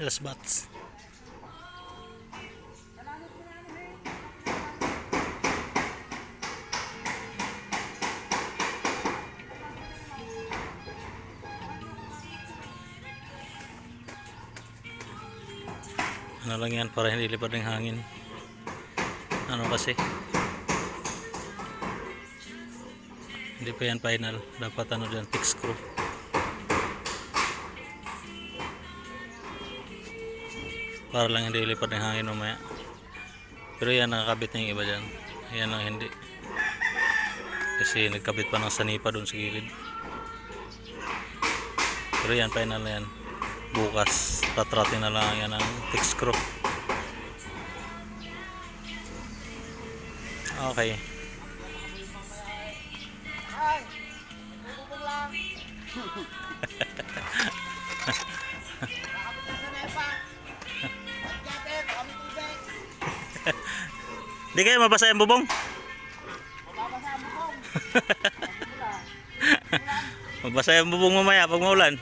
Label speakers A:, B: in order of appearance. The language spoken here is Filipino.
A: Yes, bats. Ano lang yan para hindi lipad ng hangin. Ano kasi hindi pa yan final. Dapat ano dyan, fix screw. Para lang hindi lipad ng hangin mamaya. Pero yan nakakabit na yung iba dyan. Yan lang hindi. Kasi nagkabit pa ng sanipa doon sa gilid. Pero yan final na yan. Bukas tatratin na lang yan ng fix screw. Okay. Di kayo mabasa yung bubong? Mabasa yung bubong mamaya pag maulan.